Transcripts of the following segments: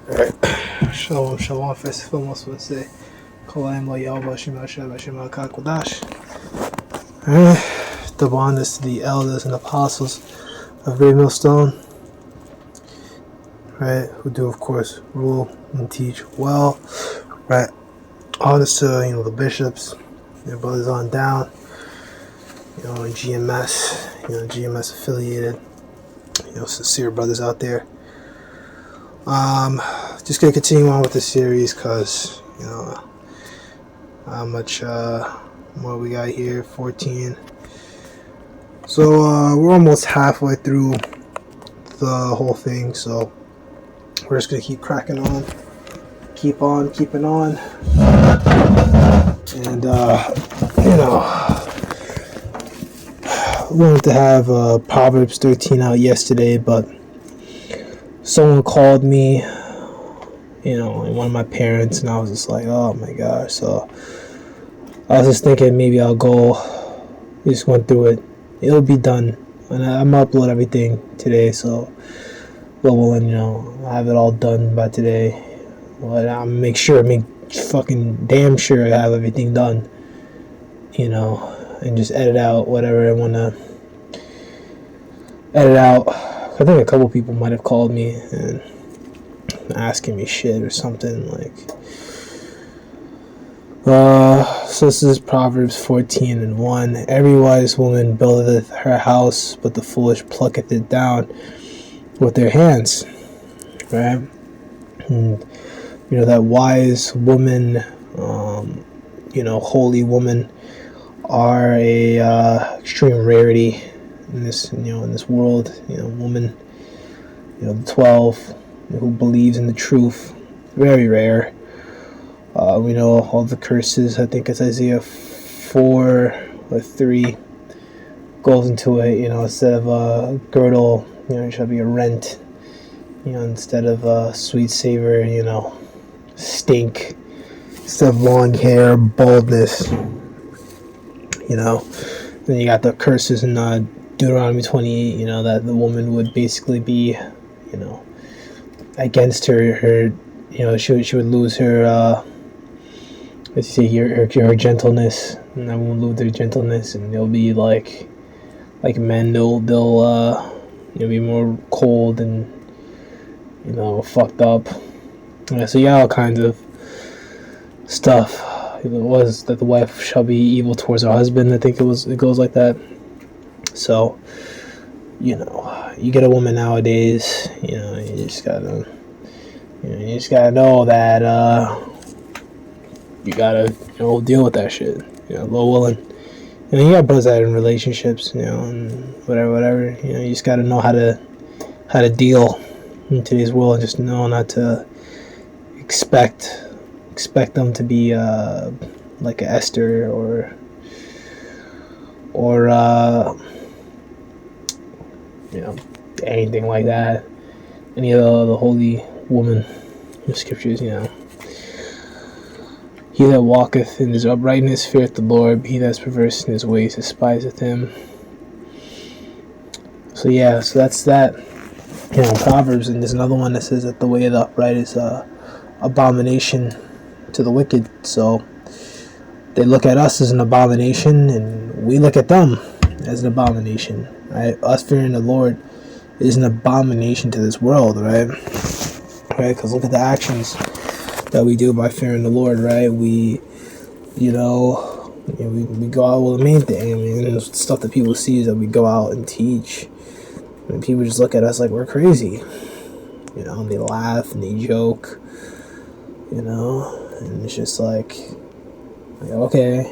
Alright. Shalom, shalom. First and foremost, I want to say, Kalayim lo Yahweh Shema Shema Shema Kakodash. Alright. Double honors to the elders and apostles of Great Millstone. Right. Who do, of course, rule and teach well. Right. Honors to, the bishops, your brothers on down. GMS, GMS affiliated, sincere brothers out there. Just gonna continue on with the series because how much more we got here. 14. So we're almost halfway through the whole thing, so we're just gonna keep cracking on, keep on keeping on, and wanted to have Proverbs 13 out yesterday, but someone called me, one of my parents, and I was just like, oh my gosh. So I was just thinking maybe I'll go, just went through it. It'll be done, and I'm gonna upload everything today, so I'll have it all done by today. But I'll make fucking damn sure I have everything done, and just edit out whatever I want to edit out. I think a couple people might have called me and asking me shit or something like. So this is Proverbs 14 and 1. Every wise woman buildeth her house, but the foolish plucketh it down with their hands. Right? And, that wise woman, holy woman, are a extreme rarity in this world. Woman, the 12 who believes in the truth, very rare. We know all the curses. I think it's Isaiah 4 or 3 goes into it. Instead of a girdle, it shall be a rent. Instead of a sweet savor, stink. Instead of long hair, baldness. Then you got the curses in Deuteronomy 28. That the woman would basically be, against her. She would lose her. Let's see here, her gentleness, and I won't lose their gentleness, and they'll be like men. They'll be more cold and fucked up. So you got all kinds of stuff. It was that the wife shall be evil towards her husband. I think it goes like that. So you get a woman nowadays. You just gotta know that you gotta deal with that shit. Low willing. You got brothers that are in relationships. And whatever. You just gotta know how to deal in today's world, and just know not to expect them to be like a Esther or anything like that. Any of the holy woman in scriptures. He that walketh in his uprightness feareth the Lord, but he that is perverse in his ways despiseth him. So that's that. Proverbs, and there's another one that says that the way of the upright is abomination to the wicked. So they look at us as an abomination, and we look at them as an abomination. Right? Us fearing the Lord is an abomination to this world, right? Right? Because look at the actions that we do by fearing the Lord, right? We go out. Well, the main thing, the stuff that people see is that we go out and teach, and people just look at us like we're crazy. And they laugh and they joke, and it's just like okay,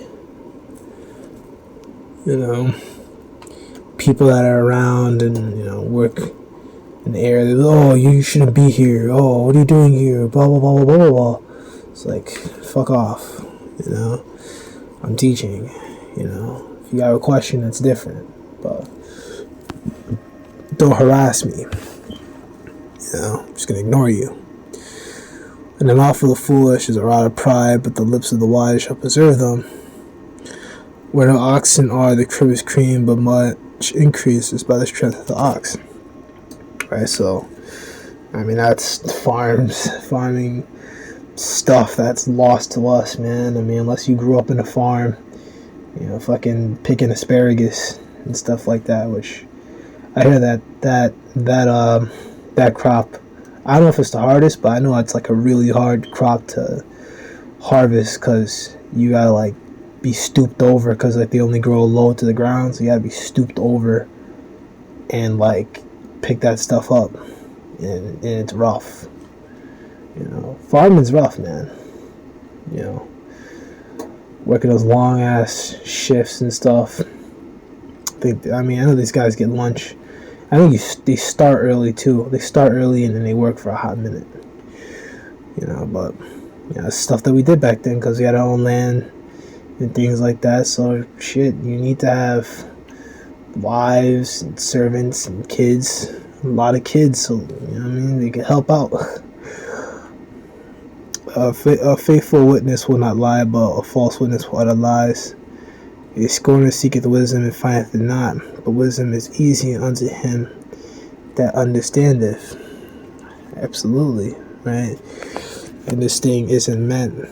people that are around and work in the area, oh, you shouldn't be here, oh, what are you doing here, blah blah blah blah blah blah. It's like, fuck off. I'm teaching. If you got a question, that's different, but don't harass me. I'm just gonna ignore you. And the mouth of the foolish is a rod of pride, but the lips of the wise shall preserve them. Where no oxen are, the crib is cream, but much increase is by the strength of the ox. Right, so I mean, that's farming stuff that's lost to us, man. I mean, unless you grew up in a farm, fucking picking asparagus and stuff like that, which I hear that crop, I don't know if it's the hardest, but I know it's like a really hard crop to harvest because you gotta like be stooped over because like they only grow low to the ground, so you gotta be stooped over and like pick that stuff up, and it's rough. Farming's rough, man. Working those long ass shifts and stuff. I know these guys get lunch. I think they start early too. They start early and then they work for a hot minute. But stuff that we did back then because we had our own land and things like that. So shit, you need to have wives and servants and kids, a lot of kids, so they can help out. A faithful witness will not lie, but a false witness will utter lies. A scorner seeketh wisdom and findeth it not, but wisdom is easy unto him that understandeth. Absolutely, right? And this thing isn't meant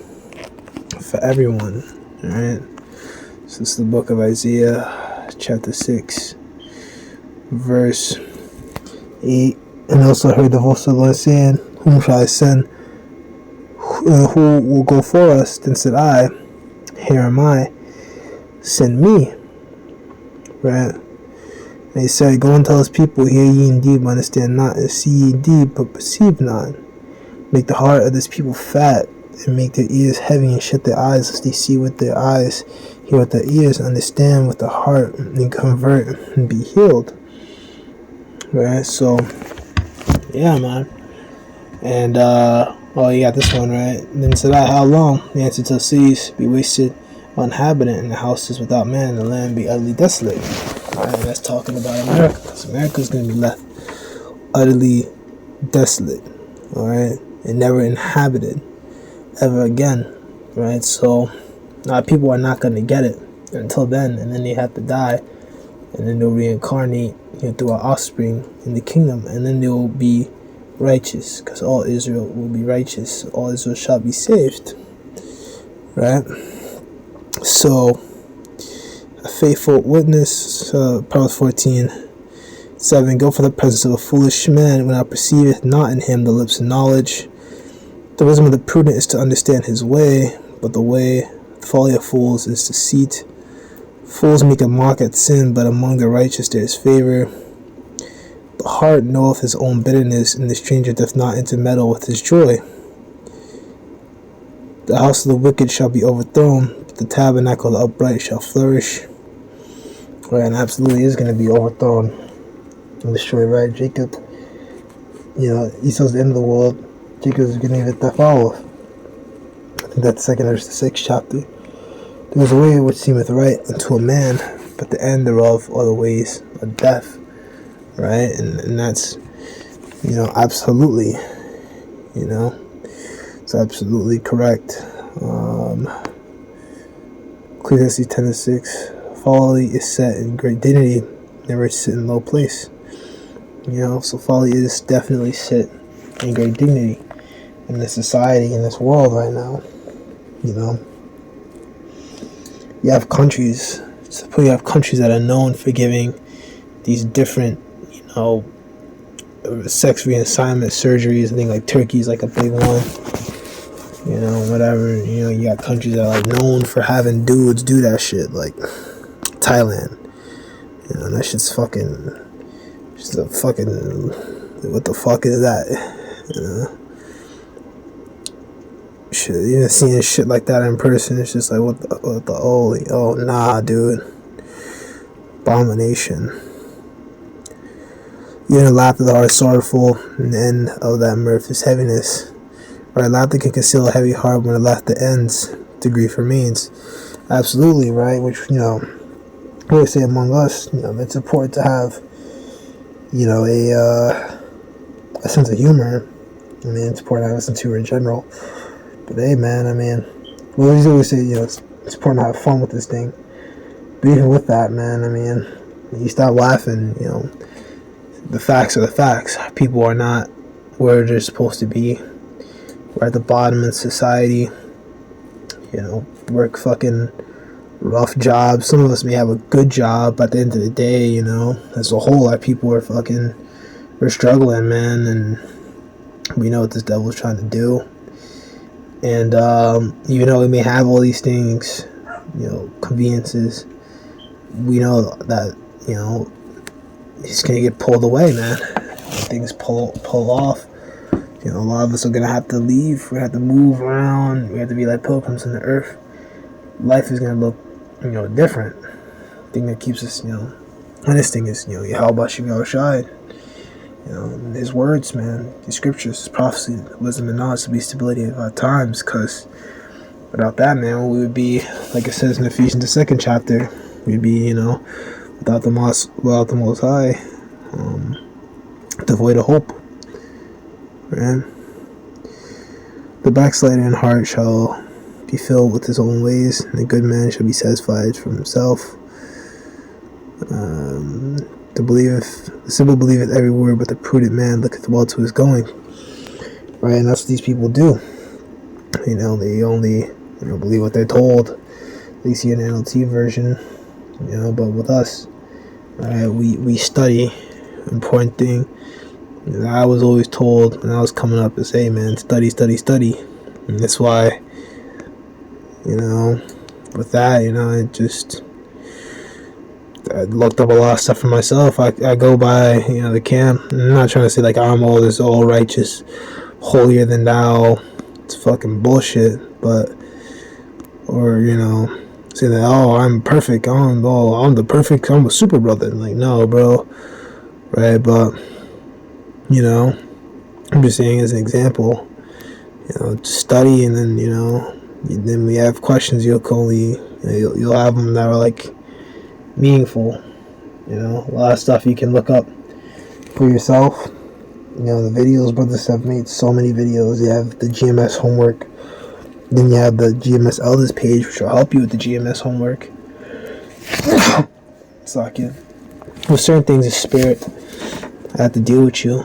for everyone, right? So it's the book of Isaiah, chapter 6, verse 8. And also heard the voice of the Lord saying, whom shall I send? Who will go for us? Then said I, here am I, send me. Right? And he said, go and tell his people, hear ye indeed, but understand not, and see ye indeed, but perceive not. Make the heart of this people fat, and make their ears heavy, and shut their eyes, lest they see with their eyes, hear with their ears, understand with the heart, and convert, and be healed. Right? So, yeah, man. And, you got this one, right? And then said I, how long? The answer till cities be wasted, uninhabited, and the houses without man, and the land be utterly desolate. Alright, that's talking about America, because America's going to be left utterly desolate, alright, and never inhabited ever again, right? So, people are not going to get it until then, and then they have to die, and then they'll reincarnate through our offspring in the kingdom, and then they'll be righteous, because all Israel will be righteous. All Israel shall be saved, right? So, a faithful witness, Proverbs 14, 7. Go for the presence of a foolish man when I perceiveth not in him the lips of knowledge. The wisdom of the prudent is to understand his way, but the folly of fools is deceit. Fools make a mock at sin, but among the righteous there is favor. The heart knoweth his own bitterness, and the stranger doth not intermeddle with his joy. The house of the wicked shall be overthrown, but the tabernacle of the upright shall flourish. Right, and absolutely is going to be overthrown and destroyed, right? Jacob, Esau's the end of the world. Jacob is going to get that follow. I think that's 2nd or 6th chapter. There is a way which seemeth right unto a man, but the end thereof are the ways of death. Right, and that's, absolutely, it's absolutely correct. Ecclesiastes 10:6, folly is set in great dignity, never sit in low place. So folly is definitely sit in great dignity in this society, in this world right now. You have countries that are known for giving these different sex reassignment surgeries. I think like Turkey's like a big one, whatever. You got countries that are like known for having dudes do that shit, like Thailand. That shit's just a fucking, what the fuck is that? Shit, even seeing shit like that in person, it's just like, oh nah, dude. Abomination. Even laughter the heart is sorrowful, and the end of that mirth is heaviness. Right, laughter can conceal a heavy heart. When the laughter ends, the grief remains. Absolutely, right? Which, we always say among us, it's important to have, a sense of humor. I mean, it's important to have a sense of humor in general. But hey, man, we always say, it's important to have fun with this thing. But even with that, man, you start laughing, the facts are the facts. People are not where they're supposed to be. We're at the bottom in society. Work fucking rough jobs. Some of us may have a good job, but at the end of the day, as a whole, our people we're struggling, man, and we know what this devil's trying to do. And even though we may have all these things, conveniences, we know that he's gonna get pulled away, man. When things pull off, a lot of us are gonna have to leave. We have to move around. We have to be like pilgrims on the earth. Life is gonna look, different. The thing that keeps us, and this thing is, Yahweh Shai. His words, man, the scriptures, his prophecy, wisdom and knowledge to be stability of our times. Because without that, man, we would be, like it says in Ephesians, the 2nd chapter, we'd be, without the Most High, devoid of hope. Right? The backslider in heart shall be filled with his own ways, and the good man shall be satisfied from himself. The simple believeth every word, but the prudent man looketh well to his going. Right, and that's what these people do. They only believe what they're told. They see an NLT version, but with us, right, we study. Important thing. I was always told when I was coming up is, hey man, study. And that's why, with that, I looked up a lot of stuff for myself. I go by, the camp. I'm not trying to say like I'm all this all righteous, holier than thou. It's fucking bullshit. Or say that, oh, I'm perfect. I'm the perfect. I'm a super brother. Like, no, bro. Right, but I'm just saying as an example. Study, and then then we have questions. You'll have them that are like meaningful. A lot of stuff you can look up for yourself. The videos brothers have made, so many videos. You have the GMS homework, then you have the GMS elders page, which will help you with the GMS homework. With certain things of spirit, I have to deal with you,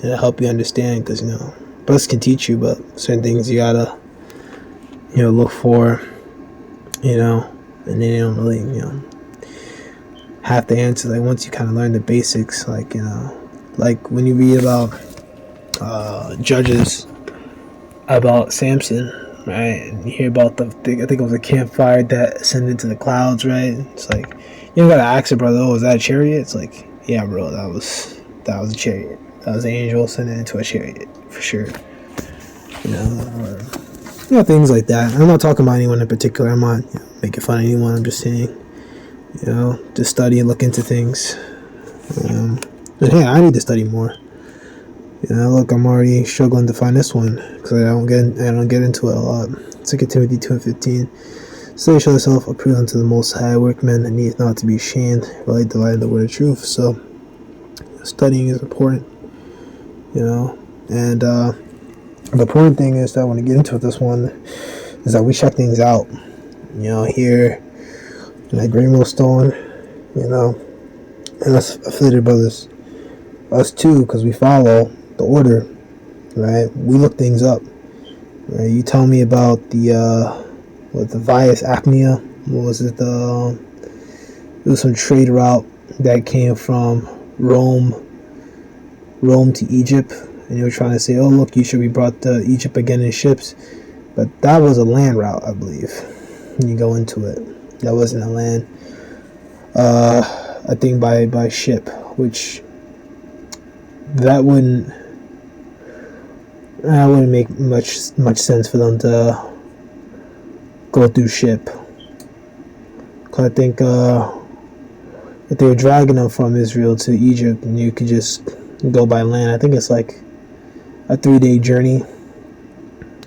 help you understand, because brothers can teach you, but certain things you gotta look for, and they don't really have to answer. Like, once you kind of learn the basics, like when you read about Judges, about Samson, right, and you hear about I think it was a campfire that ascended to the clouds, right? It's like, you don't gotta ask it, brother, oh, was that a chariot? It's like, yeah, bro, that was a chariot. That was an angel ascending into a chariot, for sure. Things like that. I'm not talking about anyone in particular. I'm not making fun of anyone. I'm just saying, just study and look into things. But hey, I need to study more. Look, I'm already struggling to find this one because I don't get into it a lot. 2 Timothy 2:15. So you show yourself approved unto the Most High, workman that needeth not to be ashamed, rightly dividing the word of truth. So studying is important, and the important thing is that when I get into this one, is that we check things out. Here at Great Millstone, and us affiliated brothers, us too, because we follow the order, right? We look things up, right? You tell me about the Vias Apnea. What was it? It was some trade route that came from Rome to Egypt, and you were trying to say, oh look, you should be brought to Egypt again in ships, but that was a land route, I believe. When you go into it, that wasn't a land. I think by ship, which that wouldn't make much sense for them to go through ship. Cause I think if they were dragging them from Israel to Egypt, and you could just go by land, I think it's like a 3-day journey.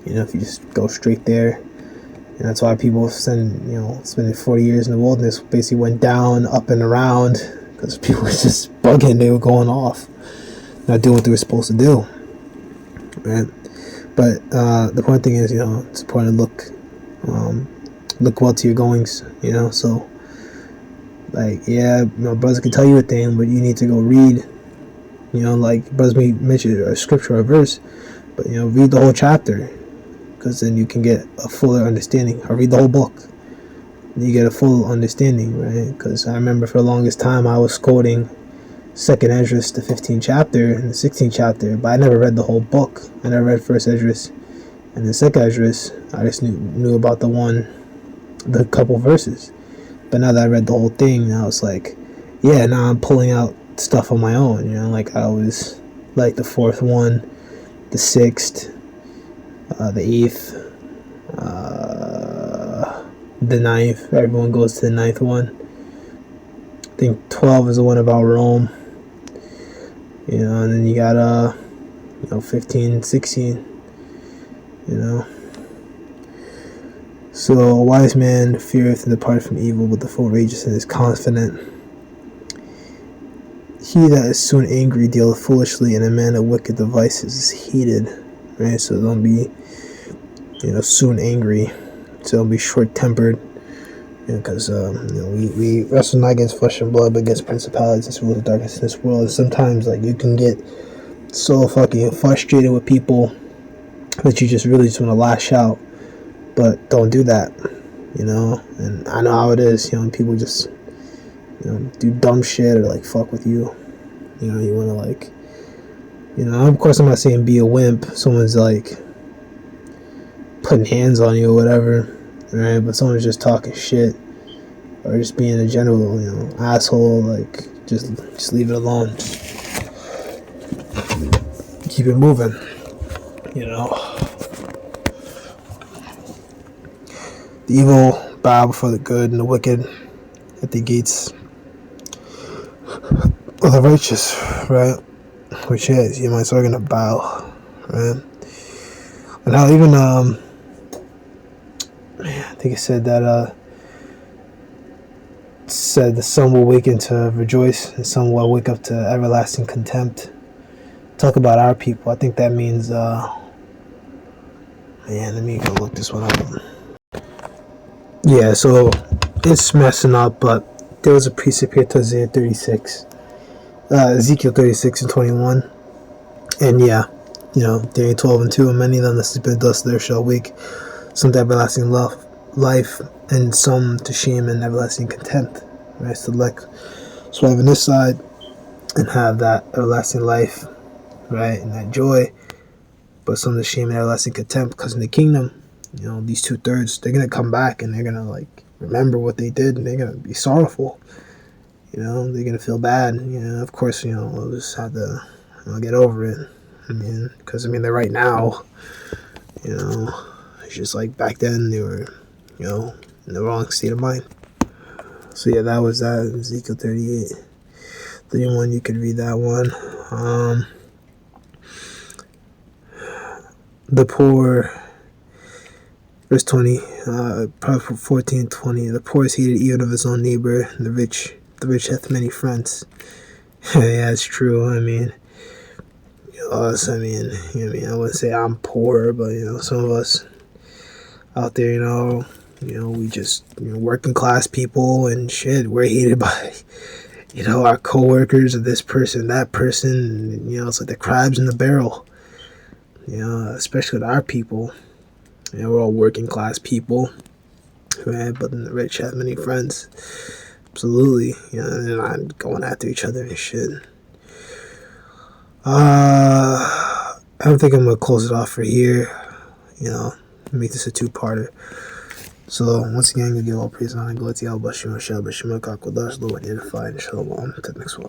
If you just go straight there. And that's why people spending 40 years in the wilderness basically went down, up, and around, because people were just bugging. They were going off, not doing what they were supposed to do. Right? But the point thing is, it's important to look well to your goings. So like, brothers can tell you a thing, but you need to go read Like brothers may mention a scripture or a verse, but read the whole chapter, because then you can get a fuller understanding. Or read the whole book, you get a full understanding, right? Because I remember for the longest time I was quoting Second Esdras, the 15th chapter and the 16th chapter, but I never read the whole book. I never read First Esdras and the Second Esdras. I just knew about the couple verses. But now that I read the whole thing, I was like, yeah, now I'm pulling out stuff on my own. Like I was like the fourth one, the sixth, the eighth, the ninth. Everyone goes to the ninth one. I think 12 is the one about Rome. And then you got 15, 16. So a wise man feareth and departeth from evil, but the fool rageeth and is confident. He that is soon angry dealeth foolishly, and a man of wicked devices is hated. Right? So don't be, soon angry. So don't be short-tempered. Because we wrestle not against flesh and blood, but against principalities and rulers of darkness in this world. And sometimes you can get so fucking frustrated with people that you just really just want to lash out. But don't do that, And I know how it is, people just, do dumb shit or fuck with you. You want to of course I'm not saying be a wimp. Someone's putting hands on you or whatever, right? But someone's just talking shit or just being a general, asshole. Just leave it alone. Keep it moving, The evil bow before the good, and the wicked at the gates of the righteous, right? Which is, so we're gonna bow, right? And how even I think it said that said the sun will waken to rejoice, and sun will wake up to everlasting contempt. Talk about our people. I think that means let me go look this one up. Yeah, so it's messing up, but there was a precept here to Isaiah 36, Ezekiel 36 and 21, and Daniel 12 and 2, and many of them that sleep in dust there shall wake, some to everlasting life, and some to shame and everlasting contempt. Right, so swipe on this side and have that everlasting life, right, and that joy, but some to shame and everlasting contempt, because in the kingdom, these 2/3, they're gonna come back and they're gonna remember what they did, and they're gonna be sorrowful. They're gonna feel bad. Of course, we'll just have to get over it. Because they're right now. It's just back then they were, in the wrong state of mind. So yeah, that was that. Ezekiel 38, 31. You could read that one. The poor. Verse 20, Proverbs 14, 20. The poor is hated even of his own neighbor, and the rich hath many friends. Yeah, it's true. Us, I wouldn't say I'm poor, but some of us out there, we just working class people and shit. We're hated by our coworkers, or this person, that person. And, it's like the crabs in the barrel. Especially with our people. We're all working class people, right? But then the rich have many friends. Absolutely. They're not going after each other and shit. I don't think I'm going to close it off for here. Make this a two-parter. So, once again, I'm going to give all praise and honor and glory to Yahweh, Shem, Shem, Kakodash, Lord, and edify, and Shalom. To the next one.